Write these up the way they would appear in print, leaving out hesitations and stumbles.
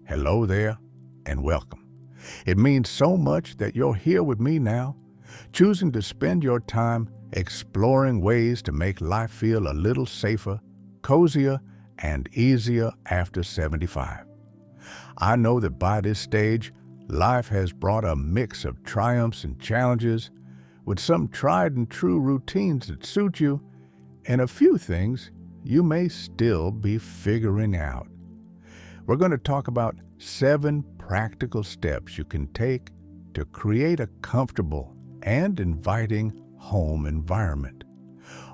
Hello there, and welcome. It means so much that you're here with me now, choosing to spend your time exploring ways to make life feel a little safer, cozier, and easier after 75. I know that by this stage, life has brought a mix of triumphs and challenges, with some tried and true routines that suit you, and a few things you may still be figuring out. We're going to talk about 7 practical steps you can take to create a comfortable and inviting home environment.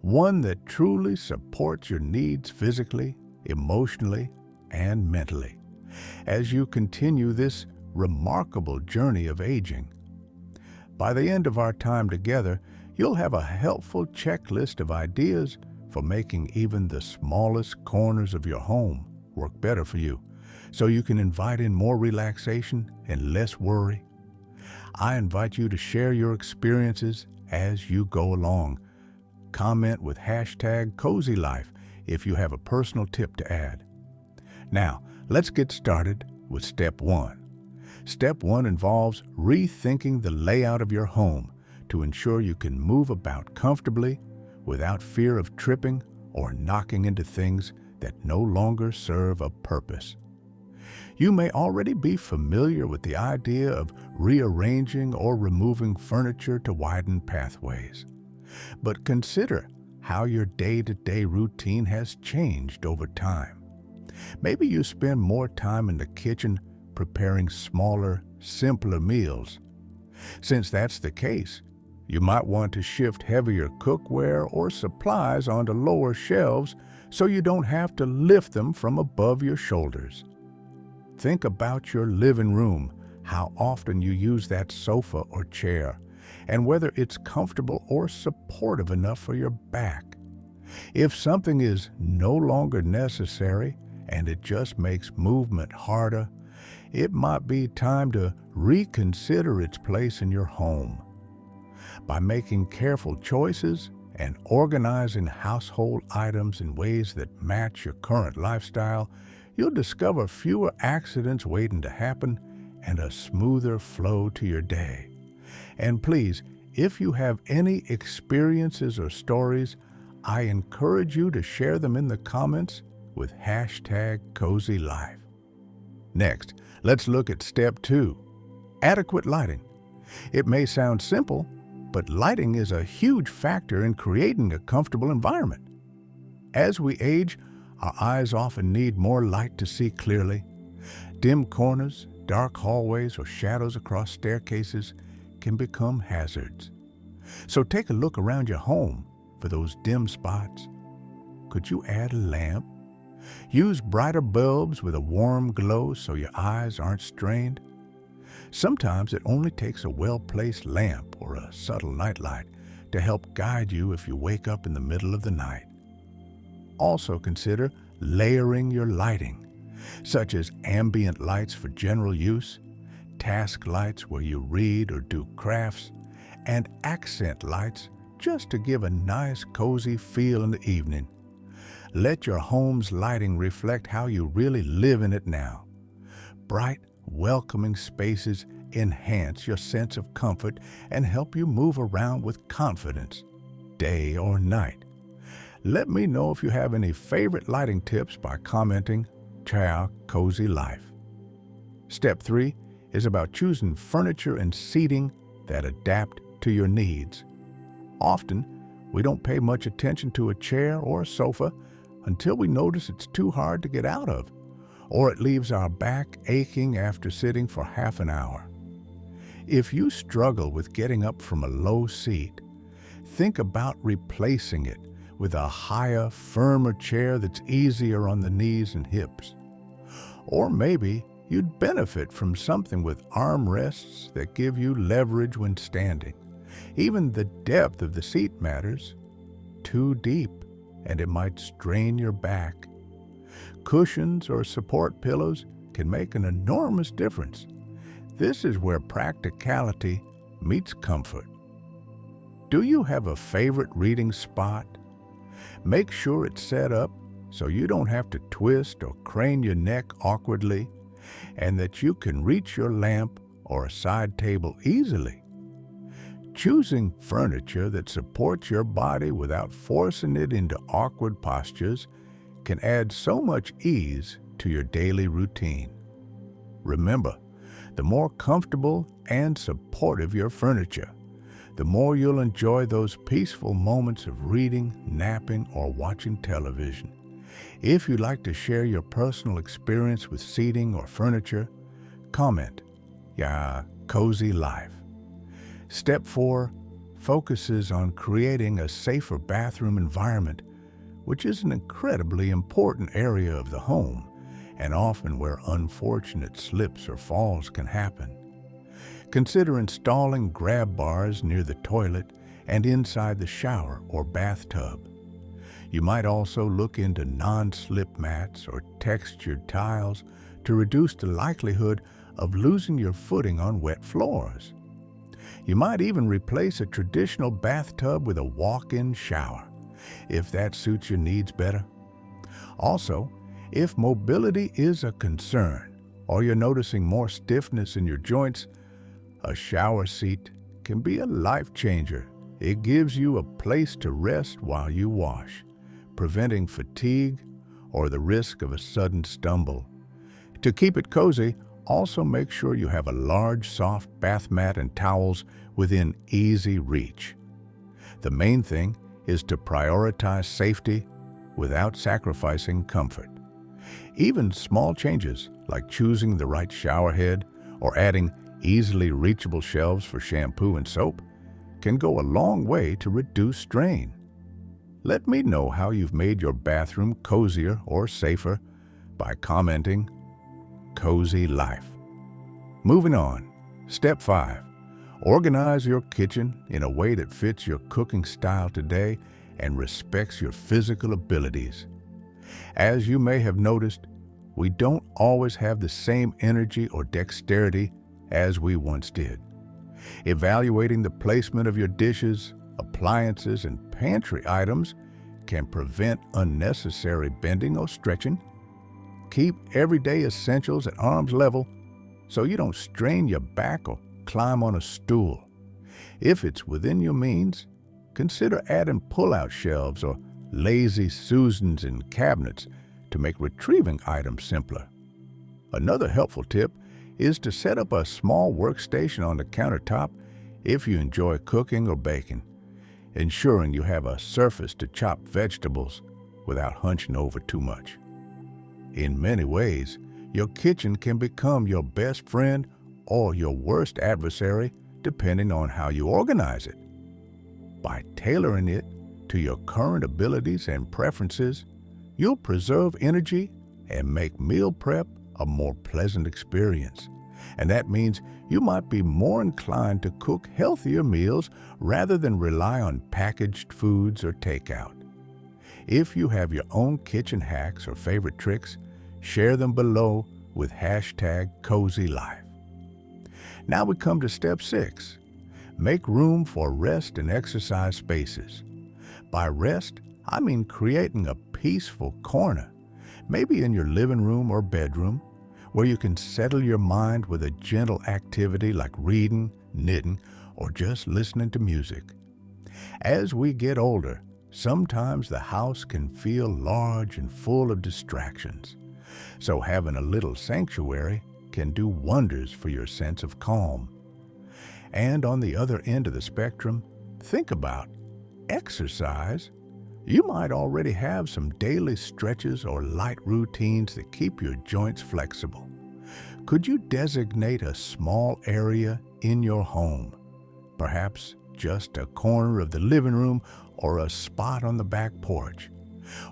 One that truly supports your needs physically, emotionally, and mentally as you continue this remarkable journey of aging. By the end of our time together, you'll have a helpful checklist of ideas for making even the smallest corners of your home work better for you, so you can invite in more relaxation and less worry. I invite you to share your experiences as you go along. Comment with #CozyLife if you have a personal tip to add. Now, let's get started with Step 1. Step 1 involves rethinking the layout of your home to ensure you can move about comfortably without fear of tripping or knocking into things that no longer serve a purpose. You may already be familiar with the idea of rearranging or removing furniture to widen pathways. But consider how your day-to-day routine has changed over time. Maybe you spend more time in the kitchen preparing smaller, simpler meals. Since that's the case, you might want to shift heavier cookware or supplies onto lower shelves so you don't have to lift them from above your shoulders. Think about your living room, how often you use that sofa or chair, and whether it's comfortable or supportive enough for your back. If something is no longer necessary and it just makes movement harder, it might be time to reconsider its place in your home. By making careful choices and organizing household items in ways that match your current lifestyle, you'll discover fewer accidents waiting to happen and a smoother flow to your day. And please, if you have any experiences or stories, I encourage you to share them in the comments with #CozyLife. Next, let's look at Step 2, adequate lighting. It may sound simple, but lighting is a huge factor in creating a comfortable environment. As we age, our eyes often need more light to see clearly. Dim corners, dark hallways, or shadows across staircases can become hazards. So take a look around your home for those dim spots. Could you add a lamp? Use brighter bulbs with a warm glow so your eyes aren't strained. Sometimes it only takes a well-placed lamp or a subtle nightlight to help guide you if you wake up in the middle of the night. Also consider layering your lighting, such as ambient lights for general use, task lights where you read or do crafts, and accent lights just to give a nice, cozy feel in the evening. Let your home's lighting reflect how you really live in it now. Bright, welcoming spaces enhance your sense of comfort and help you move around with confidence, day or night. Let me know if you have any favorite lighting tips by commenting #CozyLife. Step 3 is about choosing furniture and seating that adapt to your needs. Often, we don't pay much attention to a chair or a sofa until we notice it's too hard to get out of, or it leaves our back aching after sitting for half an hour. If you struggle with getting up from a low seat, think about replacing it with a higher, firmer chair that's easier on the knees and hips. Or maybe you'd benefit from something with armrests that give you leverage when standing. Even the depth of the seat matters. Too deep, and it might strain your back. Cushions or support pillows can make an enormous difference. This is where practicality meets comfort. Do you have a favorite reading spot? Make sure it's set up so you don't have to twist or crane your neck awkwardly, and that you can reach your lamp or a side table easily. Choosing furniture that supports your body without forcing it into awkward postures can add so much ease to your daily routine. Remember, the more comfortable and supportive your furniture, the more you'll enjoy those peaceful moments of reading, napping, or watching television. If you'd like to share your personal experience with seating or furniture, comment, "Yeah, cozy life." Step 4 focuses on creating a safer bathroom environment, which is an incredibly important area of the home and often where unfortunate slips or falls can happen. Consider installing grab bars near the toilet and inside the shower or bathtub. You might also look into non-slip mats or textured tiles to reduce the likelihood of losing your footing on wet floors. You might even replace a traditional bathtub with a walk-in shower, if that suits your needs better. Also, if mobility is a concern or you're noticing more stiffness in your joints, a shower seat can be a life changer. It gives you a place to rest while you wash, preventing fatigue or the risk of a sudden stumble. To keep it cozy, also make sure you have a large, soft bath mat and towels within easy reach. The main thing is to prioritize safety without sacrificing comfort. Even small changes like choosing the right shower head or adding easily reachable shelves for shampoo and soap can go a long way to reduce strain. Let me know how you've made your bathroom cozier or safer by commenting "Cozy Life." Moving on, Step 5. Organize your kitchen in a way that fits your cooking style today and respects your physical abilities. As you may have noticed, we don't always have the same energy or dexterity as we once did. Evaluating the placement of your dishes, appliances, and pantry items can prevent unnecessary bending or stretching. Keep everyday essentials at arm's level so you don't strain your back or climb on a stool. If it's within your means, consider adding pull-out shelves or lazy Susans in cabinets to make retrieving items simpler. Another helpful tip is to set up a small workstation on the countertop if you enjoy cooking or baking, ensuring you have a surface to chop vegetables without hunching over too much. In many ways, your kitchen can become your best friend or your worst adversary depending on how you organize it. By tailoring it to your current abilities and preferences, you'll preserve energy and make meal prep a more pleasant experience. And that means you might be more inclined to cook healthier meals rather than rely on packaged foods or takeout. If you have your own kitchen hacks or favorite tricks, share them below with #CozyLife. Now we come to Step 6. Make room for rest and exercise spaces. By rest, I mean creating a peaceful corner, maybe in your living room or bedroom, where you can settle your mind with a gentle activity like reading, knitting, or just listening to music. As we get older, sometimes the house can feel large and full of distractions, so having a little sanctuary can do wonders for your sense of calm. And on the other end of the spectrum, think about exercise. You might already have some daily stretches or light routines that keep your joints flexible. Could you designate a small area in your home, perhaps just a corner of the living room or a spot on the back porch,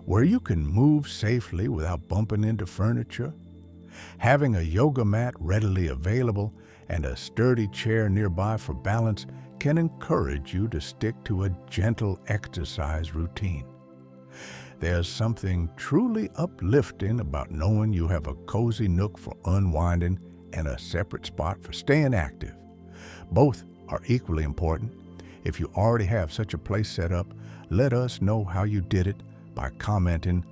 where you can move safely without bumping into furniture? Having a yoga mat readily available and a sturdy chair nearby for balance can encourage you to stick to a gentle exercise routine. There's something truly uplifting about knowing you have a cozy nook for unwinding and a separate spot for staying active. Both are equally important. If you already have such a place set up, let us know how you did it by commenting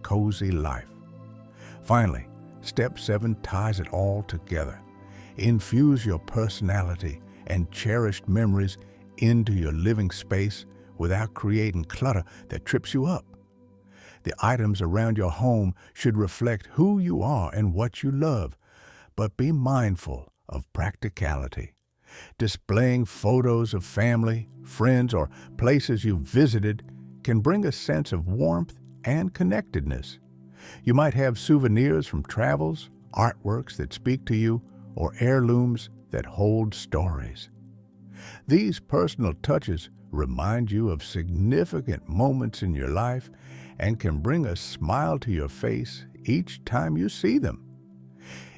"Cozy Life." Finally, Step 7 ties it all together. Infuse your personality and cherished memories into your living space without creating clutter that trips you up. The items around your home should reflect who you are and what you love, but be mindful of practicality. Displaying photos of family, friends, or places you've visited can bring a sense of warmth and connectedness. You might have souvenirs from travels, artworks that speak to you, or heirlooms that hold stories. These personal touches remind you of significant moments in your life and can bring a smile to your face each time you see them.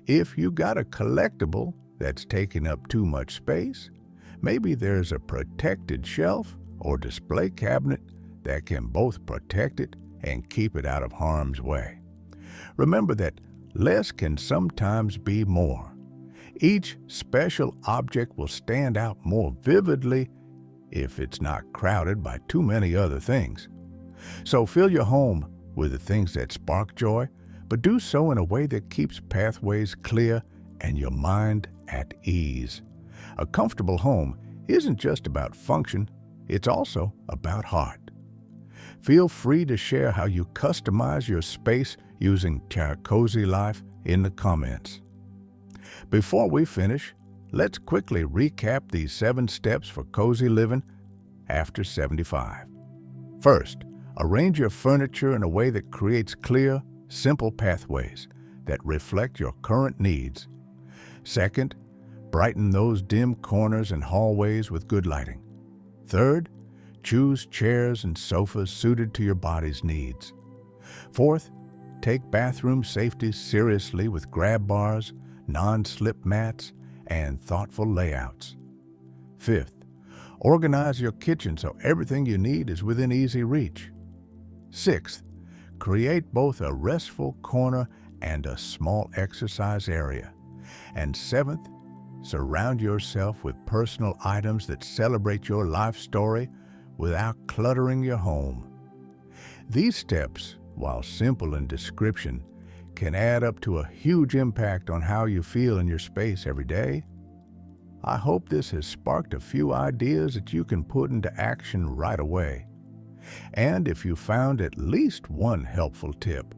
If you got a collectible that's taking up too much space, maybe there's a protected shelf or display cabinet that can both protect it and keep it out of harm's way. Remember that less can sometimes be more. Each special object will stand out more vividly if it's not crowded by too many other things. So fill your home with the things that spark joy, but do so in a way that keeps pathways clear and your mind at ease. A comfortable home isn't just about function, it's also about heart. Feel free to share how you customize your space using Cozy Life in the comments. Before we finish, let's quickly recap these 7 steps for cozy living after 75. First, arrange your furniture in a way that creates clear, simple pathways that reflect your current needs. Second, brighten those dim corners and hallways with good lighting. Third, choose chairs and sofas suited to your body's needs. Fourth, take bathroom safety seriously with grab bars, non-slip mats, and thoughtful layouts. Fifth, organize your kitchen so everything you need is within easy reach. Sixth, create both a restful corner and a small exercise area. And seventh, surround yourself with personal items that celebrate your life story without cluttering your home. These steps, while simple in description, can add up to a huge impact on how you feel in your space every day. I hope this has sparked a few ideas that you can put into action right away. And if you found at least one helpful tip,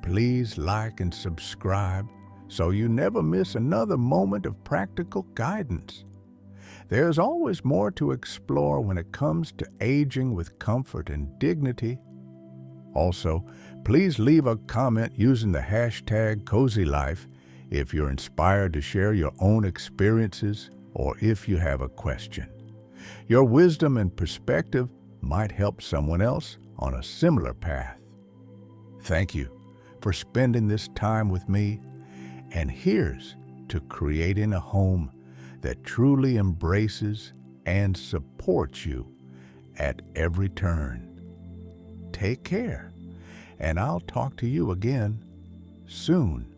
please like and subscribe so you never miss another moment of practical guidance. There's always more to explore when it comes to aging with comfort and dignity. Also, please leave a comment using the hashtag CozyLife if you're inspired to share your own experiences or if you have a question. Your wisdom and perspective might help someone else on a similar path. Thank you for spending this time with me, and here's to creating a home that truly embraces and supports you at every turn. Take care, and I'll talk to you again soon.